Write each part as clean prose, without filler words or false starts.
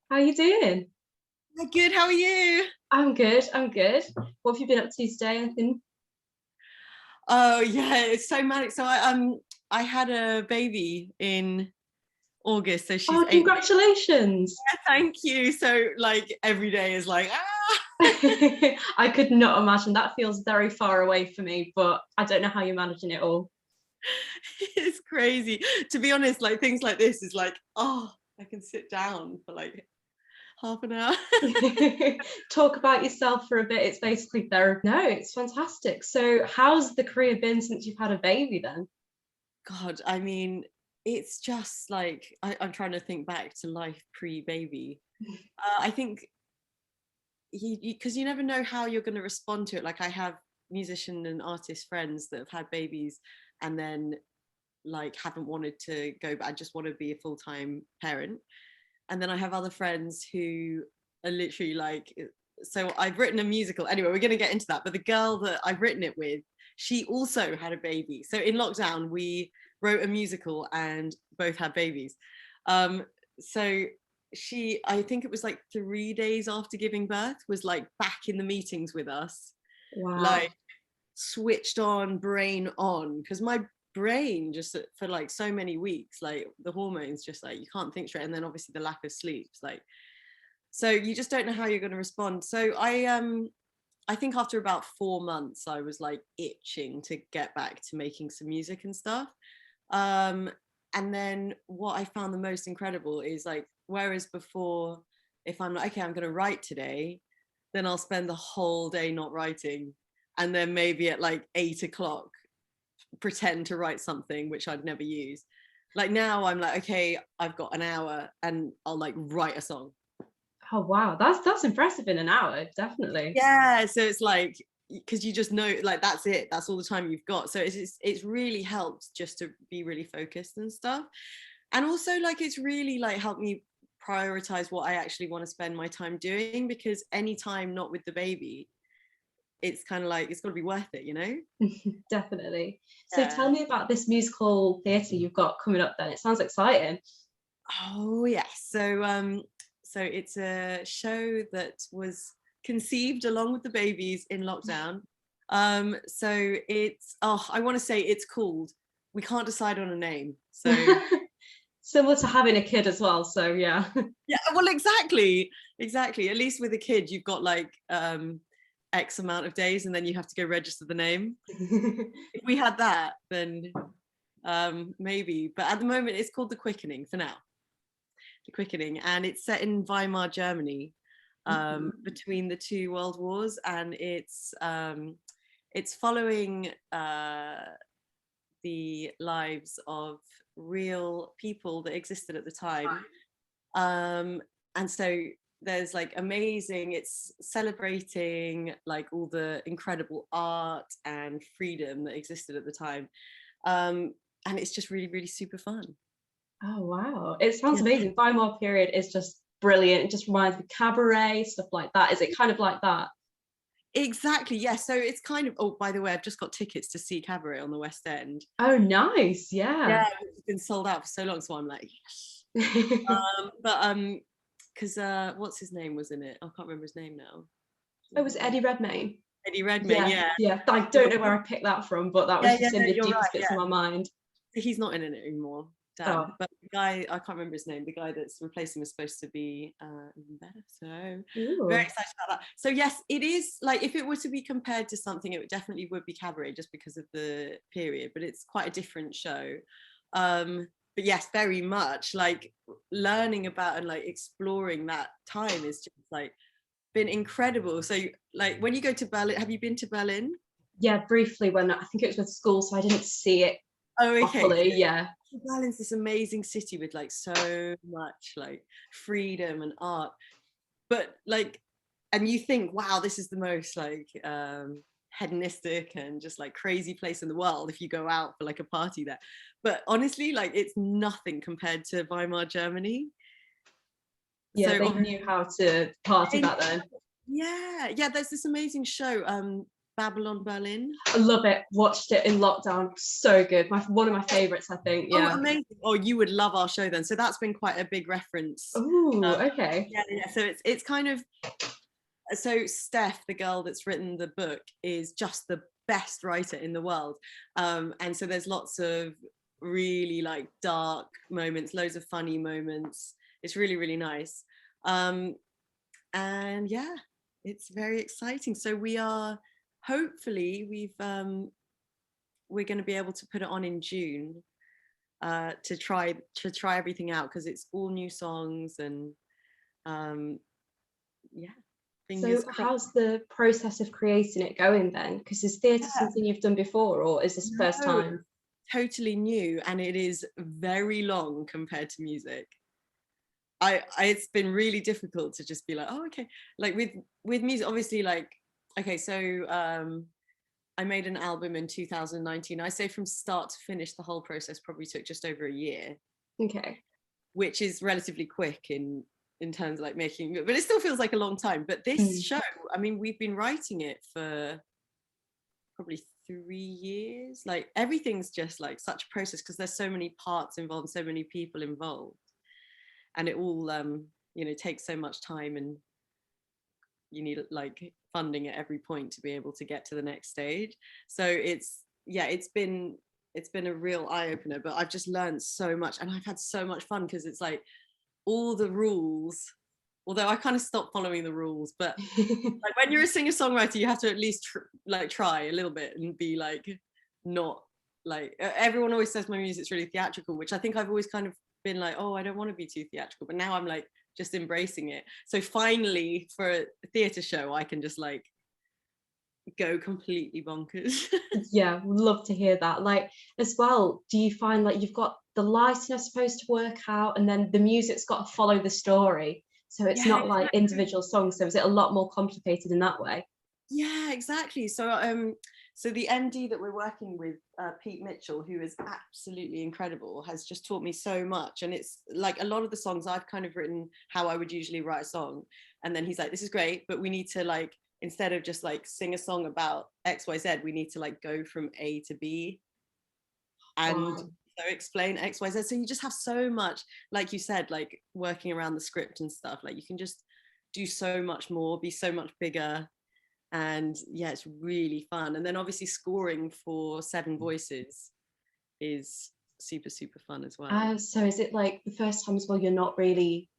How you doing? Good, how are you? I'm good. I'm good. What have you been up to today? Anything? Oh yeah, it's so manic. I had a baby in August, so she's Oh, 8 weeks. congratulations! Thank you. So like every day is like I could not imagine. That feels very far away for me, but I don't know how you're managing it all. it's crazy. To be honest, like things like this is like, oh, I can sit down for like half an hour. Talk about yourself for a bit. It's basically therapy. No, it's fantastic. So, how's the career been since you've had a baby then? God, I mean, it's just like I'm trying to think back to life pre-baby. I think because you never know how you're going to respond to it. Like I have musician and artist friends that have had babies and then like haven't wanted to go, but I just want to be a full-time parent. And then I have other friends who are literally like, so I've written a musical. Anyway, we're going to get into that. But the girl that I've written it with, she also had a baby. So in lockdown, we wrote a musical and both had babies. So I think it was like 3 days after giving birth, was like back in the meetings with us, Wow. like switched on, brain on, because my brain just for like so many weeks, like the hormones just like you can't think straight, and then obviously the lack of sleep, like so you just don't know how you're going to respond. So I think after about 4 months I was like itching to get back to making some music and stuff. um and then what I found the most incredible is like, whereas before, if I'm like, okay, I'm going to write today, then I'll spend the whole day not writing, and then maybe at like 8 o'clock pretend to write something which I'd never use. Like now I'm like, okay, I've got an hour and I'll like write a song. Oh, wow. That's impressive in an hour, definitely. Yeah, so it's like, because you just know like that's it, that's all the time you've got. So it's really helped just to be really focused and stuff. And also like it's really like helped me prioritize what I actually want to spend my time doing, because any time not with the baby, it's kind of like it's got to be worth it, you know. Definitely. So tell Yeah. me about this musical theatre you've got coming up then. It sounds exciting. Oh yes. So it's a show that was conceived along with the babies in lockdown. So it's, oh, I want to say it's called We Can't Decide on a Name. So Similar to having a kid as well. So yeah. yeah, well exactly. Exactly. At least with a kid you've got like X amount of days and then you have to go register the name. If we had that, then maybe. But at the moment it's called The Quickening for now. The Quickening, and it's set in Weimar, Germany, between the two world wars, and it's following the lives of real people that existed at the time, and so there's like amazing, it's celebrating like all the incredible art and freedom that existed at the time, and it's just really really super fun. Oh wow. It sounds Yeah. amazing. Weimar period is just brilliant. It just reminds me of cabaret, stuff like that. Is it kind of like that? Exactly, yes. So it's kind of, oh, by the way, I've just got tickets to see Cabaret on the West End. Oh nice. Yeah. Yeah, it's been sold out for so long, so I'm like, yes. But because what's his name was in it? I can't remember his name now. Oh, was it Eddie Redmayne? Eddie Redmayne, Yeah, yeah. yeah. I don't know where I picked that from, but that was Yeah, yeah, just in no, the you're deepest right, bits of yeah. my mind. He's not in it anymore, Oh, damn. But the guy, I can't remember his name, the guy that's replacing was supposed to be even better. So very ooh. excited about that. So yes, it is like, if it were to be compared to something, it definitely would be Cabaret, just because of the period, but it's quite a different show. But yes, very much like learning about and like exploring that time is just like been incredible. So like when you go to Berlin, have you been to Berlin? Yeah, briefly when I think it was with school, so I didn't see it Oh, okay. properly. Yeah. Berlin's this amazing city with like so much like freedom and art, but like, and you think, wow, this is the most like hedonistic and just like crazy place in the world if you go out for like a party there. But honestly, like it's nothing compared to Weimar, Germany. Yeah, So they knew how to party back then. yeah, yeah, there's this amazing show, Babylon Berlin? I love it. Watched it in lockdown. So good. One of my favorites, I think. Yeah. Oh, amazing. Oh, you would love our show then. So that's been quite a big reference. Oh, okay. Yeah. So it's kind of, so Steph, the girl that's written the book, is just the best writer in the world. And so there's lots of really like dark moments, loads of funny moments. It's really, really nice. And yeah, it's very exciting. So we are, hopefully we're going to be able to put it on in June, to try everything out, because it's all new songs, and yeah. So how's the process of creating it going then? Because is theatre something you've done before, or is this first time? Totally new, and it is very long compared to music. It's been really difficult to just be like, oh, okay. Like with music, obviously, like, okay, so I made an album in 2019. I say from start to finish, the whole process probably took just over a year. Okay. Which is relatively quick in terms of like making, but it still feels like a long time. But this show, I mean, we've been writing it for probably 3 years. Like everything's just like such a process, because there's so many parts involved, so many people involved, and it all takes so much time, and you need like funding at every point to be able to get to the next stage. So it's been a real eye-opener, but I've just learned so much, and I've had so much fun, because it's like all the rules, although I kind of stopped following the rules, but like when you're a singer-songwriter, you have to at least try a little bit and be like, not like, everyone always says my music's really theatrical, which I think I've always kind of been like, oh, I don't want to be too theatrical, but now I'm like just embracing it. So finally, for a theatre show, I can just like go completely bonkers. Yeah, would love to hear that. Like, as well, do you find like you've got the lighting, I suppose, to work out, and then the music's got to follow the story, so it's not like individual songs? So is it a lot more complicated in that way? Yeah, exactly. So the MD that we're working with, Pete Mitchell, who is absolutely incredible, has just taught me so much. And it's like a lot of the songs I've kind of written how I would usually write a song, and then he's like, this is great, but we need to like, instead of just like sing a song about XYZ, we need to like go from A to B and so explain XYZ. So you just have so much, like you said, like working around the script and stuff, like you can just do so much more, be so much bigger. And yeah, it's really fun. And then obviously scoring for 7 voices is super, super fun as well. So is it like the first time as well, you're not really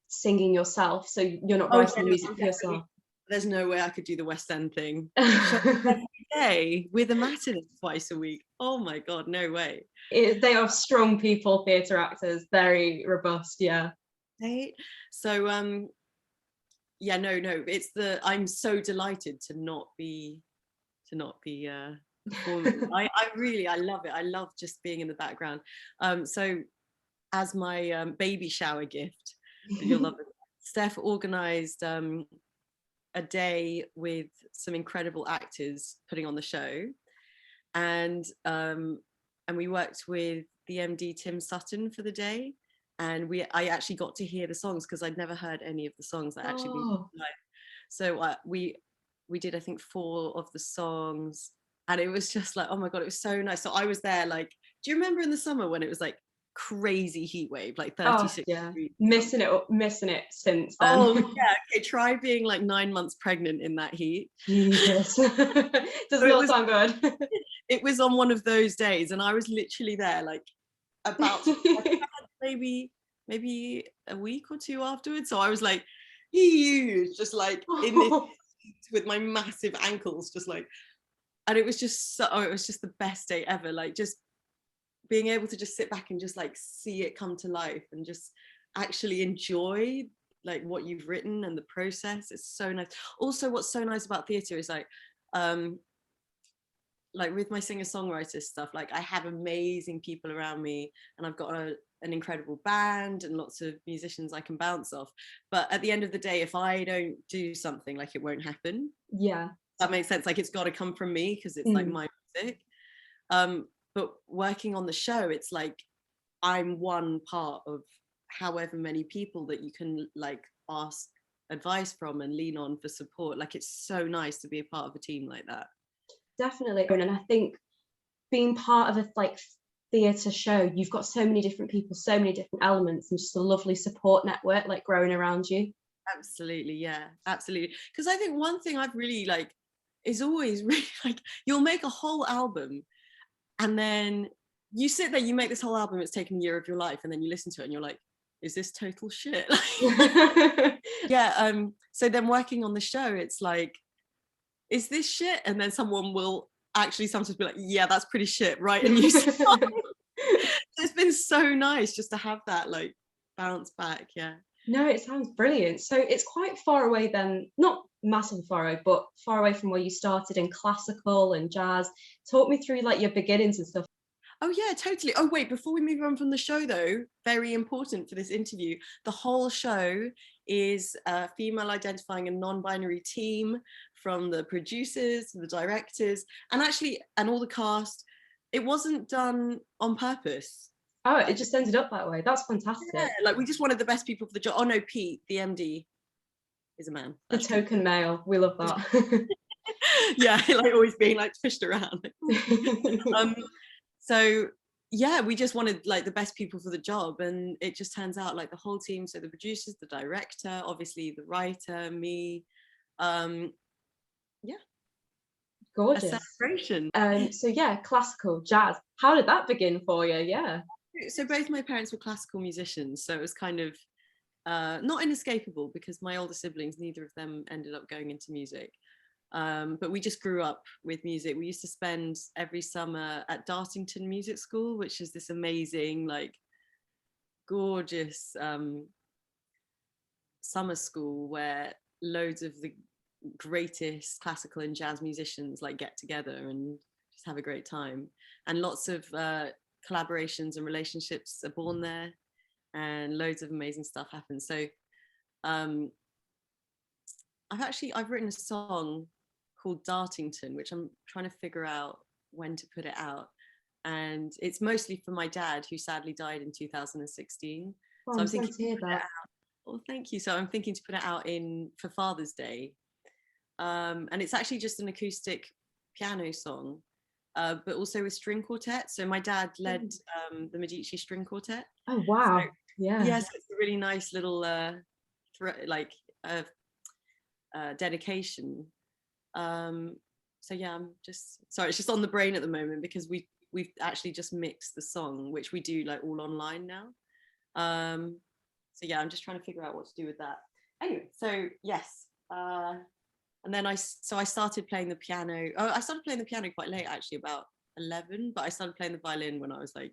singing yourself, so you're not writing the music for yourself? There's no way I could do the West End thing every day with a matinee twice a week. Oh my God, no way. They are strong people, theatre actors, very robust, yeah. Right? So yeah, no, it's I'm so delighted to not be performing. I love it. I love just being in the background. So as my baby shower gift, you'll love it, Steph organized a day with some incredible actors putting on the show, and we worked with the MD Tim Sutton for the day, and I actually got to hear the songs, because I'd never heard any of the songs that actually been live. So we did, I think, 4 of the songs, and it was just like, oh my God, it was so nice. So I was there, like, do you remember in the summer when it was like crazy heat wave, like 36 degrees? Missing it since then. Oh yeah, okay, try being like 9 months pregnant in that heat. Jesus. Does not sound good. It was on one of those days, and I was literally there like about maybe a week or 2 afterwards. So I was like huge, just like in this with my massive ankles, just like, and it was just it was just the best day ever. Like just being able to just sit back and just like see it come to life, and just actually enjoy like what you've written and the process. It's so nice. Also, what's so nice about theatre is like with my singer-songwriter stuff, like I have amazing people around me, and I've got an incredible band and lots of musicians I can bounce off. But at the end of the day, if I don't do something, like it won't happen. Yeah. That makes sense. Like it's got to come from me, because it's like my music. But working on the show, it's like I'm one part of however many people that you can like ask advice from and lean on for support. Like, it's so nice to be a part of a team like that. Definitely. And I think being part of a like theatre show, you've got so many different people, so many different elements, and just a lovely support network like growing around you. Absolutely, yeah, absolutely. Because I think one thing I've really like is always really like, you'll make a whole album and then you sit there, you make this whole album, it's taken a year of your life, and then you listen to it and you're like, is this total shit? Yeah, so then working on the show, it's like, is this shit? And then someone will actually sometimes be like, yeah, that's pretty shit, right? And you it's been so nice just to have that like bounce back. Yeah. No, it sounds brilliant. So it's quite far away then, not massively far away, but far away from where you started in classical and jazz. Talk me through like your beginnings and stuff. Oh yeah, totally. Oh wait, before we move on from the show though, very important for this interview, the whole show is female identifying and non-binary team, from the producers to the directors and all the cast. It wasn't done on purpose. Oh, it just ended up that way. That's fantastic. Yeah, like we just wanted the best people for the job. Oh no, Pete, the MD, is a man. The token male. We love that. Yeah, like always being like pushed around. So yeah, we just wanted like the best people for the job, and it just turns out like the whole team, so the producers, the director, obviously the writer, me, yeah, Gorgeous. a celebration. So yeah, classical, jazz. How did that begin for you? Yeah. So both my parents were classical musicians, so it was kind of not inescapable, because my older siblings, neither of them ended up going into music. But we just grew up with music. We used to spend every summer at Dartington Music School, which is this amazing, like, gorgeous summer school where loads of the greatest classical and jazz musicians like get together and just have a great time. And lots of collaborations and relationships are born there, and loads of amazing stuff happens. So I've written a song called Dartington, which I'm trying to figure out when to put it out, and it's mostly for my dad, who sadly died in 2016. Oh, So I'm thinking to hear that. Well, thank you. So I'm thinking to put it out for Father's Day, and it's actually just an acoustic piano song, but also with string quartet. So my dad led the Medici string quartet. Oh wow. So, yeah. Yes, it's a really nice little dedication. So yeah, I'm just sorry, it's just on the brain at the moment, because we've actually just mixed the song, which we do like all online now. So yeah, I'm just trying to figure out what to do with that. Anyway, so yes, and then I started playing the piano. I started playing the piano quite late, actually, about 11, but I started playing the violin when I was like,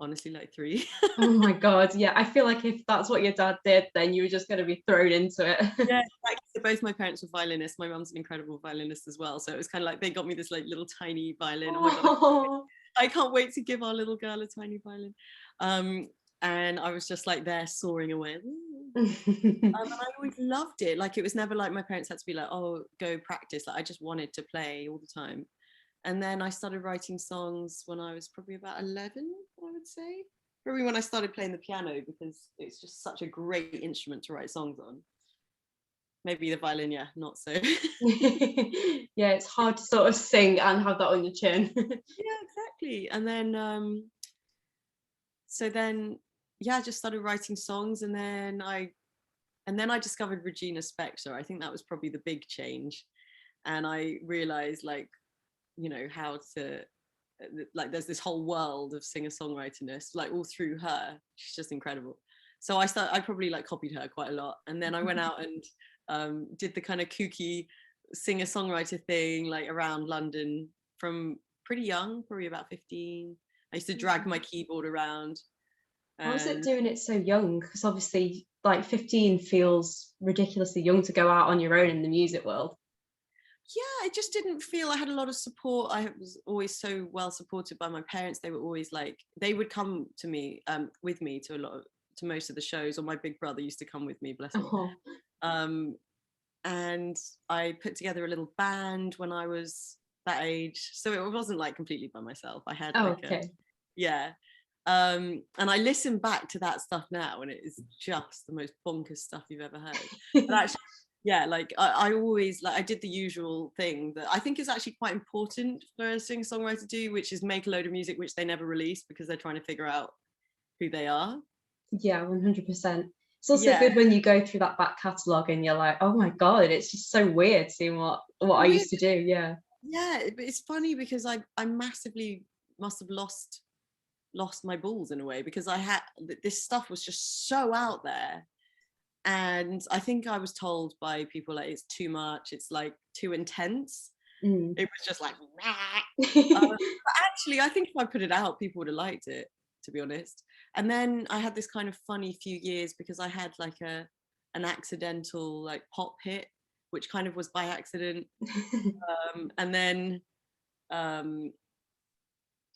honestly, like 3. Oh my god, yeah. I feel like if that's what your dad did, then you were just going to be thrown into it. Yeah, exactly. So both my parents were violinists. My mum's an incredible violinist as well, so it was kind of like they got me this like little tiny violin. Oh my god, I can't wait to give our little girl a tiny violin. And I was just like there soaring away. And I always loved it. Like, it was never like my parents had to be like, oh, go practice. Like, I just wanted to play all the time. And then I started writing songs when I was probably about 11, I would say. Probably when I started playing the piano, because it's just such a great instrument to write songs on. Maybe the violin, yeah, not so. Yeah, it's hard to sort of sing and have that on your chin. Yeah, exactly. And then, yeah, I just started writing songs, and then I discovered Regina Spektor. I think that was probably the big change. And I realized, like, you know, how to, like, there's this whole world of singer-songwriterness, like, all through her. She's just incredible. So I probably like copied her quite a lot. And then I went out and did the kind of kooky singer-songwriter thing, like, around London from pretty young, probably about 15. I used to drag my keyboard around. How is it doing it so young? Because obviously, like, 15 feels ridiculously young to go out on your own in the music world. Yeah, I just didn't feel I had a lot of support. I was always so well supported by my parents. They were always like, they would come to me, with me to most of the shows, or my big brother used to come with me, bless him. And I put together a little band when I was that age, so it wasn't like completely by myself. I had and I listen back to that stuff now, and it is just the most bonkers stuff you've ever heard. But actually, yeah, like I always, like, I did the usual thing that I think is actually quite important for a singer-songwriter to do, which is make a load of music which they never release because they're trying to figure out who they are. Yeah, 100%. It's also Yeah, good when you go through that back catalogue and you're like, oh my God, it's just so weird seeing what I weird. used to do. Yeah. Yeah, but it's funny because I massively must have lost my balls in a way, because I had this stuff was just so out there, and I think I was told by people like it's too much, it's like too intense. Mm. It was just like but actually I think if I put it out people would have liked it, to be honest. And then I had this kind of funny few years because I had like an accidental like pop hit which kind of was by accident, and then um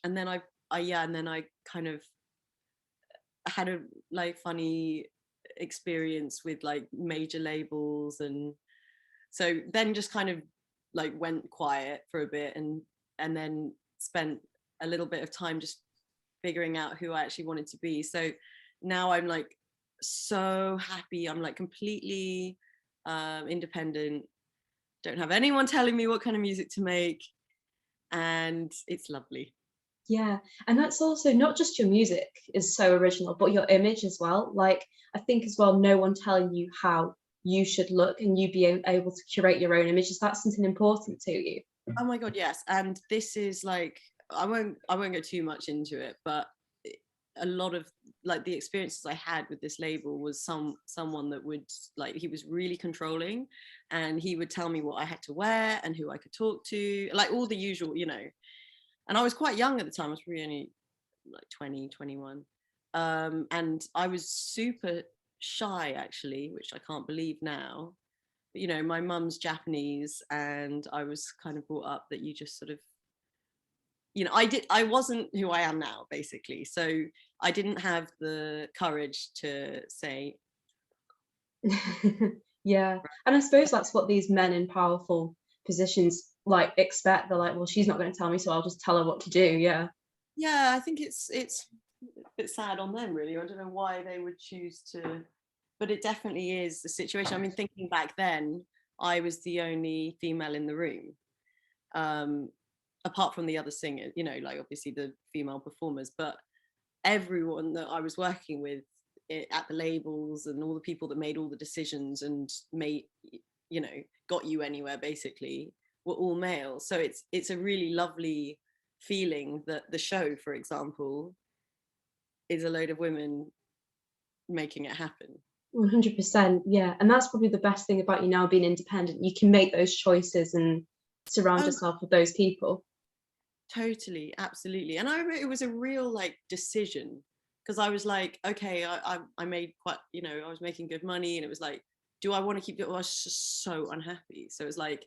and then I kind of had a like funny experience with like major labels, and so then just kind of like went quiet for a bit, and then spent a little bit of time just figuring out who I actually wanted to be. So now I'm like so happy, I'm like completely independent, don't have anyone telling me what kind of music to make, and it's lovely. Yeah, and that's also not just your music is so original, but your image as well. Like, I think as well, no one telling you how you should look and you being able to curate your own image. Is that something important to you? Oh my god, yes. And this is like, I won't go too much into it, but a lot of like the experiences I had with this label was someone that would like, he was really controlling, and he would tell me what I had to wear and who I could talk to, like all the usual, you know. And I was quite young at the time, I was really only like 20, 21. And I was super shy actually, which I can't believe now. But, you know, my mum's Japanese, and I was kind of brought up that you just sort of, you know, I wasn't who I am now basically, so I didn't have the courage to say. Yeah, and I suppose that's what these men in powerful positions like expect. They're like, well, she's not going to tell me, so I'll just tell her what to do. Yeah. Yeah, I think it's a bit sad on them really. I don't know why they would choose to, but it definitely is the situation. I mean, thinking back then, I was the only female in the room, um, apart from the other singers, you know, like obviously the female performers, but everyone that I was working with at the labels and all the people that made all the decisions and made, you know, got you anywhere basically, were all male. So it's a really lovely feeling that the show, for example, is a load of women making it happen. 100%. Yeah, and that's probably the best thing about you now being independent. You can make those choices and surround Oh, yourself with those people. totally, absolutely. And I remember it was a real like decision, because I was like, okay, I made quite, you know, I was making good money, and it was like, do I want to keep it? Well, I was just so unhappy. So it was like,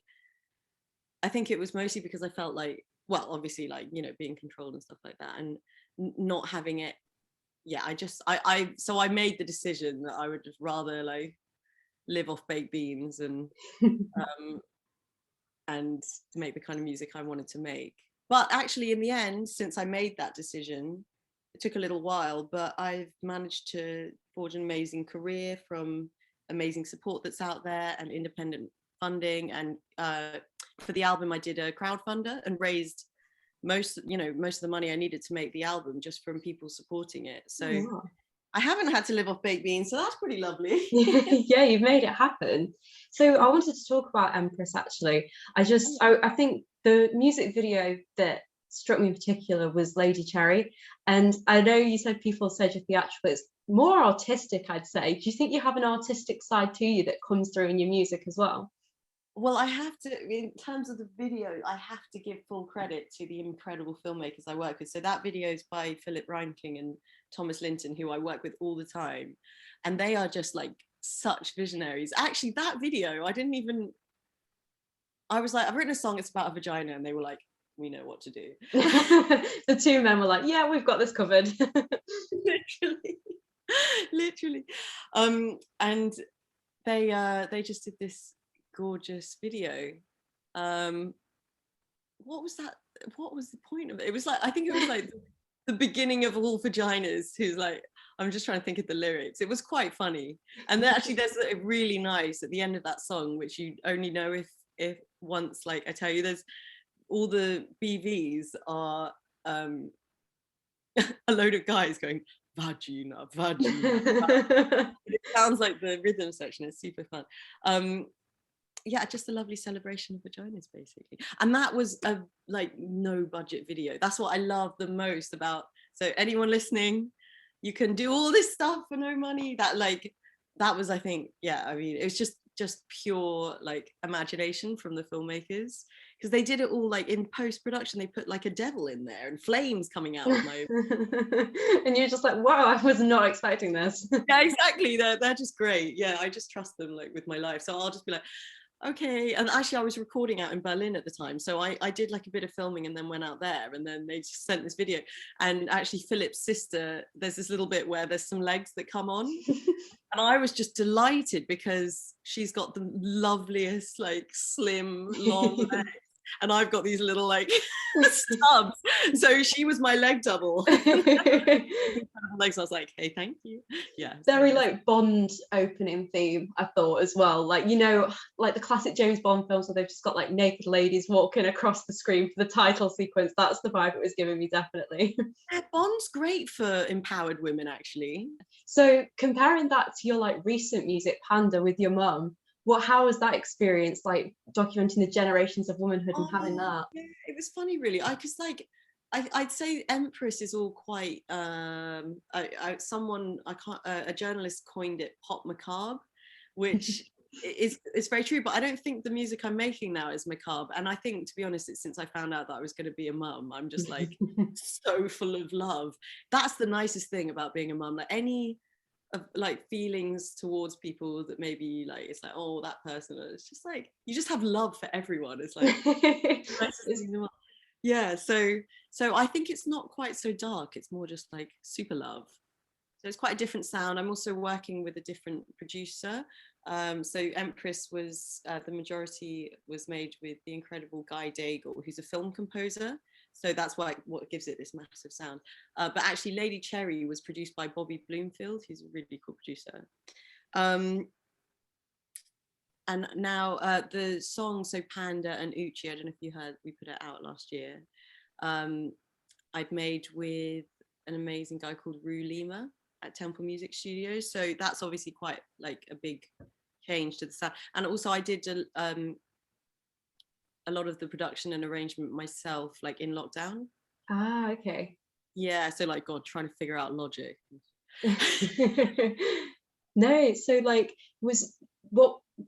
I think it was mostly because I felt like, well, obviously, like, you know, being controlled and stuff like that, and not having it. Yeah, so I made the decision that I would just rather like live off baked beans um, and make the kind of music I wanted to make. But actually, in the end, since I made that decision, it took a little while, but I've managed to forge an amazing career from amazing support that's out there and independent funding. And for the album, I did a crowdfunder and raised most of the money I needed to make the album just from people supporting it. So Wow. I haven't had to live off baked beans, so that's pretty lovely. Yeah, you've made it happen. So I wanted to talk about Empress actually. I think the music video that struck me in particular was Lady Cherry. And I know you said people said your theatrical is more artistic, I'd say. Do you think you have an artistic side to you that comes through in your music as well? Well, I have to, in terms of the video, I have to give full credit to the incredible filmmakers I work with. So that video is by Philip Reinking and Thomas Linton, who I work with all the time. And they are just like such visionaries. Actually, that video, I was like, I've written a song, it's about a vagina. And they were like, we know what to do. The two men were like, yeah, we've got this covered. Literally. Literally. And they just did this gorgeous video. What was that? What was the point of it? It was like, I think it was like the beginning of all vaginas, who's like, I'm just trying to think of the lyrics. It was quite funny. And then actually there's a really nice at the end of that song, which you only know if once, like I tell you, there's all the BVs are a load of guys going vagina, vagina, vagina. It sounds like the rhythm section is super fun. Yeah, just a lovely celebration of vaginas basically. And that was a like no budget video. That's what I love the most about, so anyone listening, you can do all this stuff for no money. That was, I think, yeah, I mean, it was just pure like imagination from the filmmakers, because they did it all like in post-production. They put like a devil in there and flames coming out of my and you're just like, wow, I was not expecting this. yeah, exactly. They're just great. Yeah, I just trust them like with my life. So I'll just be like, okay. And actually I was recording out in Berlin at the time, so I did like a bit of filming and then went out there, and then they just sent this video. And actually Philip's sister, there's this little bit where there's some legs that come on, and I was just delighted because she's got the loveliest like slim long legs, and I've got these little like stubs, so she was my leg double. Legs. I was like, hey, thank you. Yeah, very like Bond opening theme, I thought, as well. Like, you know, like the classic James Bond films where they've just got like naked ladies walking across the screen for the title sequence. That's the vibe it was giving me, definitely. Yeah, Bond's great for empowered women, actually. So comparing that to your like recent music, Panda, with your mum, how was that experience, like documenting the generations of womanhood and having that? Yeah, it was funny, really. Because like I'd say Empress is all quite a journalist coined it pop macabre, which is very true, but I don't think the music I'm making now is macabre. And I think, to be honest, it's since I found out that I was going to be a mum, I'm just like so full of love. That's the nicest thing about being a mum. Like any of like feelings towards people that maybe like it's like, oh, that person, it's just like you just have love for everyone. It's like yeah, so I think it's not quite so dark, it's more just like super love. So it's quite a different sound. I'm also working with a different producer. So Empress was the majority was made with the incredible Guy Daigle, who's a film composer. So that's why what gives it this massive sound. But actually Lady Cherry was produced by Bobby Bloomfield, who's a really cool producer. And now the song, so Panda and Uchi, I don't know if you heard, we put it out last year. I'd made with an amazing guy called Rue Lima at Temple Music Studios. So that's obviously quite like a big change to the sound. And also I did a lot of the production and arrangement myself, like in lockdown. Ah, okay. Yeah, so like, God, trying to figure out Logic. No, so like, was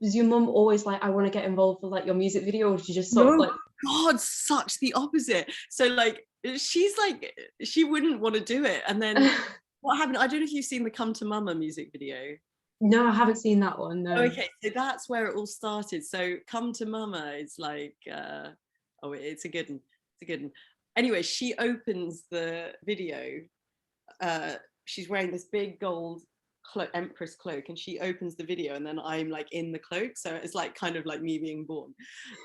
your mum always like, I want to get involved with like your music video, or did you just sort of like... God, such the opposite. So like, she's like, she wouldn't want to do it. And then what happened, I don't know if you've seen the Come to Mama music video. No, I haven't seen that one, no. Okay, so that's where it all started. So Come to Mama is like, oh, it's a good one. It's a good one. Anyway, she opens the video. She's wearing this big gold Empress cloak, and she opens the video, and then I'm like in the cloak. So it's like kind of like me being born.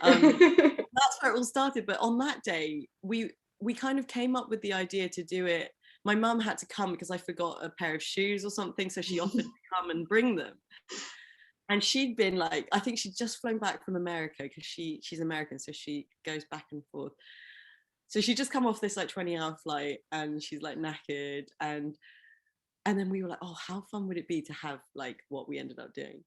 That's where it all started. But on that day, we kind of came up with the idea to do it. My mum had to come because I forgot a pair of shoes or something, so she offered to come and bring them. And she'd been like, I think she'd just flown back from America, because she's American, so she goes back and forth. So she'd just come off this like 20-hour flight, and she's like knackered, and then we were like, oh, how fun would it be to have like what we ended up doing?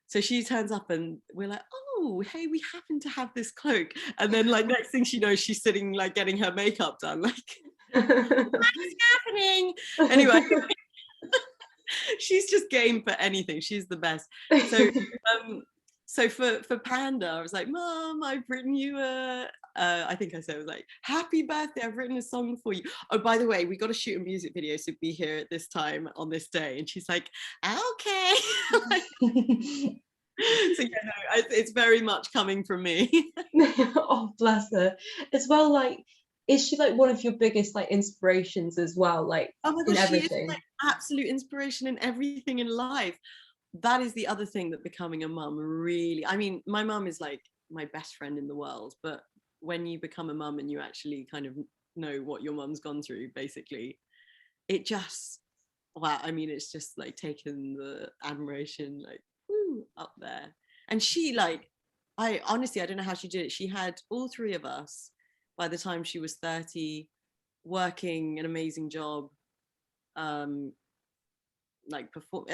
So she turns up and we're like, oh, hey, we happen to have this cloak. And then like next thing she knows, she's sitting like getting her makeup done. Like, what's happening? Anyway, she's just game for anything. She's the best. So for Panda, I was like, Mom, I've written you I think I said, I was like, happy birthday, I've written a song for you. Oh, by the way, we got to shoot a music video, so be here at this time on this day. And she's like, okay. So yeah, no, it's very much coming from me. Oh, bless her. As well, like, is she like one of your biggest like inspirations as well? Like, oh my gosh, in everything? she is like absolute inspiration in everything in life. That is the other thing that becoming a mum really, I mean, my mum is like my best friend in the world, but when you become a mum and you actually kind of know what your mum's gone through, basically, it just, wow, I mean, it's just like taken the admiration like woo, up there. And she like, I honestly, I don't know how she did it. She had all three of us by the time she was 30, working an amazing job, like perform.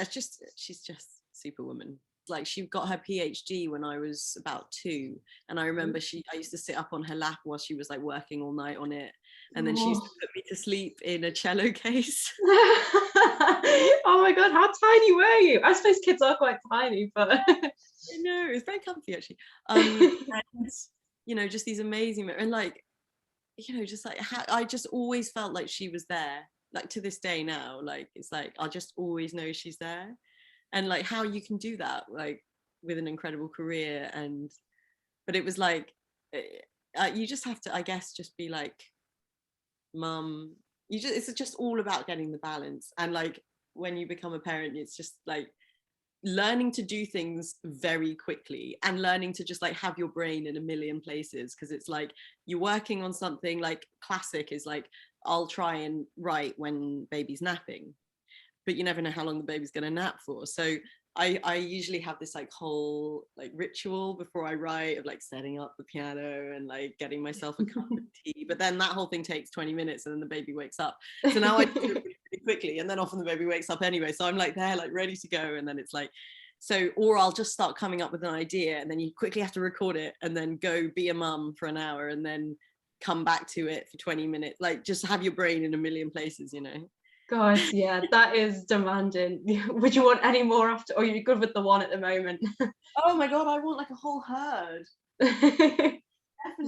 She's just superwoman. Like she got her PhD when I was about 2, and I remember I used to sit up on her lap while she was like working all night on it, and then she used to put me to sleep in a cello case. Oh my god, how tiny were you? I suppose kids are quite tiny, but I know, it's very comfy actually. And you know, just these amazing, and like, you know, just like I just always felt like she was there. Like to this day now, like it's like I just always know she's there. And like how you can do that, like with an incredible career. And but it was like you just have to, I guess, just be like, mum, it's just all about getting the balance. And like when you become a parent, it's just like learning to do things very quickly and learning to just like have your brain in a million places, because it's like you're working on something. Like classic is like, I'll try and write when baby's napping, but you never know how long the baby's going to nap for. So I usually have this like whole like ritual before I write of like setting up the piano and like getting myself a cup of tea. But then that whole thing takes 20 minutes and then the baby wakes up. So now I do it really, really quickly, and then often the baby wakes up anyway. So I'm like there, like ready to go. And then it's like, so, or I'll just start coming up with an idea and then you quickly have to record it and then go be a mum for an hour and then come back to it for 20 minutes. Like just have your brain in a million places, you know? God, yeah, that is demanding. Would you want any more after, or are you good with the one at the moment? Oh my god, I want like a whole herd. You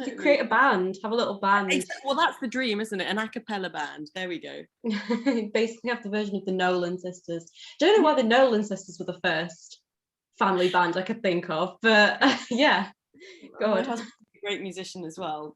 could create a band, have a little band. Well, that's the dream, isn't it? An a cappella band. There we go. Basically have the version of the Nolan sisters. Don't know why the Nolan sisters were the first family band I could think of, but yeah. God. My husband's a great musician as well.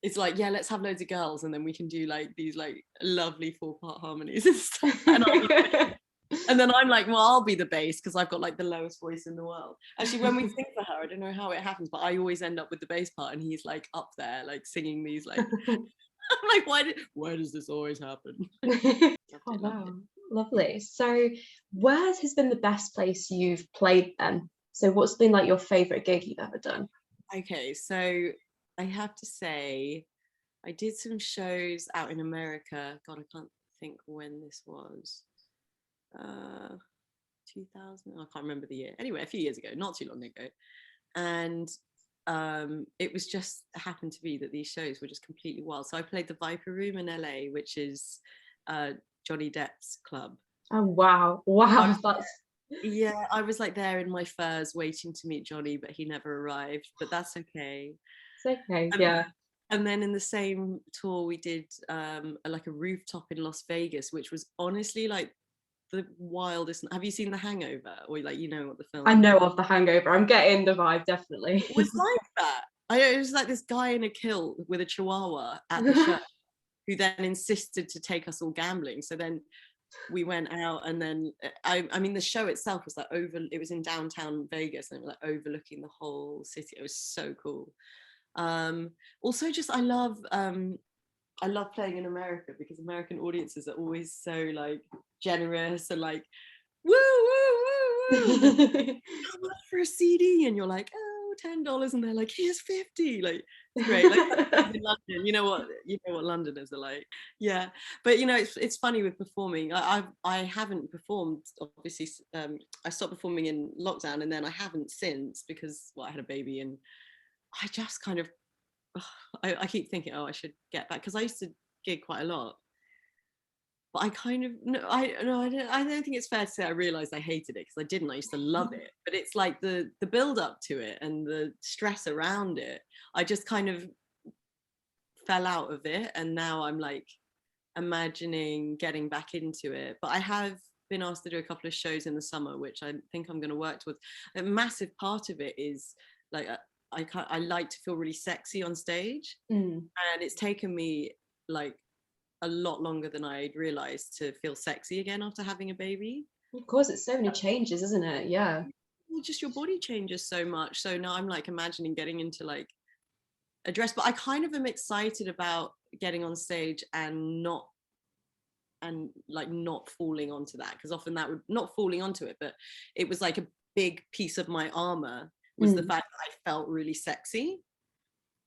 It's like, yeah, let's have loads of girls and then we can do like these like lovely 4-part harmonies and stuff. And then I'm like, well, I'll be the bass because I've got like the lowest voice in the world. Actually, when we sing for her, I don't know how it happens, but I always end up with the bass part and he's like up there, like singing these like, I'm like, why does this always happen? Oh, wow. Lovely. So where has been the best place you've played then? So what's been like your favorite gig you've ever done? Okay, so I have to say, I did some shows out in America. God, I can't think when this was. 2000, I can't remember the year. Anyway, a few years ago, not too long ago. And it was just happened to be that these shows were just completely wild. So I played the Viper Room in LA, which is Johnny Depp's club. Oh, wow. Wow. Yeah, I was like there in my furs waiting to meet Johnny, but he never arrived, but that's okay. It's okay, yeah. And then in the same tour we did like a rooftop in Las Vegas, which was honestly like the wildest. Have you seen The Hangover, or like, you know what the film? I know of The Hangover. I'm getting the vibe, definitely. It was like that. It was like this guy in a kilt with a chihuahua at the show who then insisted to take us all gambling. So then we went out, and then I mean the show itself was like it was in downtown Vegas and it was like overlooking the whole city. It was so cool. Also just I love playing in America because American audiences are always so like generous and like woo woo woo woo. How much for a CD? And you're like, oh, $10, and they're like, here's 50. Like, great. Like in London, you know what Londoners are like. Yeah, but you know, it's funny with performing. I haven't performed, obviously. I stopped performing in lockdown, and then I haven't since because I had a baby, and I just kind of I keep thinking, oh, I should get back, because I used to gig quite a lot. But I kind of I don't think it's fair to say I realized I hated it, because I didn't. I used to love it, but it's like the build up to it and the stress around it. I just kind of fell out of it, and now I'm like imagining getting back into it. But I have been asked to do a couple of shows in the summer, which I think I'm going to work towards. A massive part of it is like I like to feel really sexy on stage, and it's taken me like a lot longer than I'd realized to feel sexy again after having a baby. Of course, it's so many changes, isn't it? Yeah. Well, just your body changes so much. So now I'm like imagining getting into like a dress, but I kind of am excited about getting on stage and and like not falling onto that, because often that would, not falling onto it, but it was like a big piece of my armor was the fact that I felt really sexy.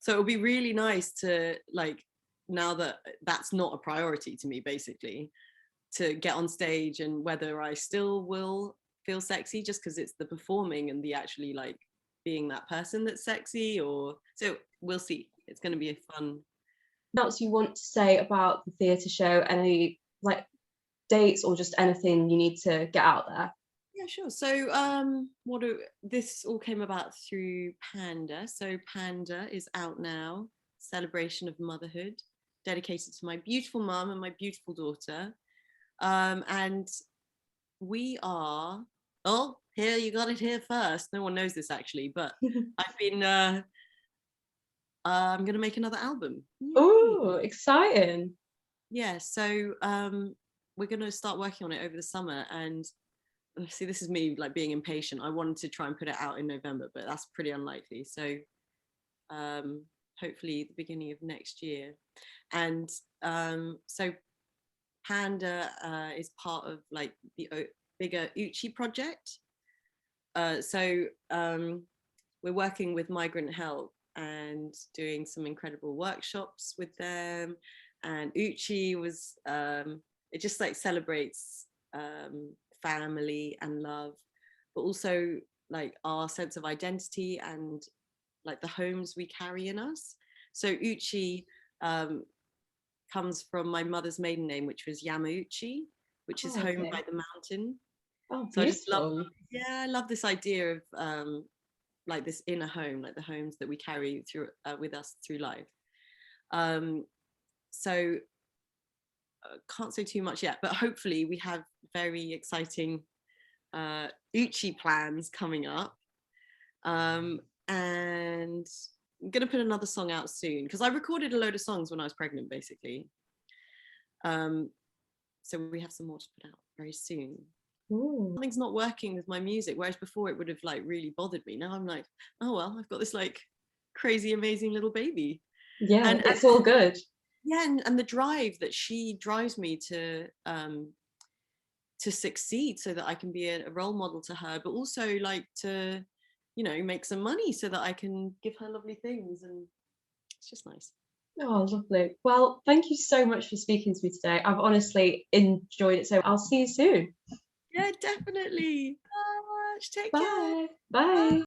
So it would be really nice to, like, now that that's not a priority to me, basically, to get on stage, and whether I still will feel sexy just because it's the performing and the actually like being that person that's sexy, or so we'll see. It's going to be a fun. What else you want to say about the theatre show? Any like dates or just anything you need to get out there? Yeah, sure. So this all came about through Panda. So Panda is out now, celebration of motherhood, dedicated to my beautiful mum and my beautiful daughter. And we are, oh, here, you got it here first. No one knows this actually, but I've been, I'm going to make another album. Oh, exciting. Yeah, so we're going to start working on it over the summer. And see, this is me like being impatient. I wanted to try and put it out in November, but that's pretty unlikely. So hopefully the beginning of next year. And so Panda is part of like the bigger Uchi project. So we're working with Migrant Help and doing some incredible workshops with them. And Uchi was, it just like celebrates family and love, but also like our sense of identity and like the homes we carry in us. So Uchi comes from my mother's maiden name, which was Yamauchi, which is home by the mountain. Oh, beautiful. So I just love, I love this idea of like this inner home, like the homes that we carry through with us through life. So can't say too much yet, but hopefully we have very exciting Uchi plans coming up. And I'm gonna put another song out soon because I recorded a load of songs when I was pregnant, basically. So we have some more to put out very soon. Ooh. Something's not working with my music, whereas before it would have like really bothered me. Now I'm like, oh well, I've got this like crazy amazing little baby. Yeah, and it's all good. Yeah, and the drive that she drives me to succeed so that I can be a role model to her, but also like to, you know, make some money so that I can give her lovely things, and it's just nice. Oh, lovely. Well, thank you so much for speaking to me today. I've honestly enjoyed it. So I'll see you soon. Yeah, definitely. Take care. Bye. Bye.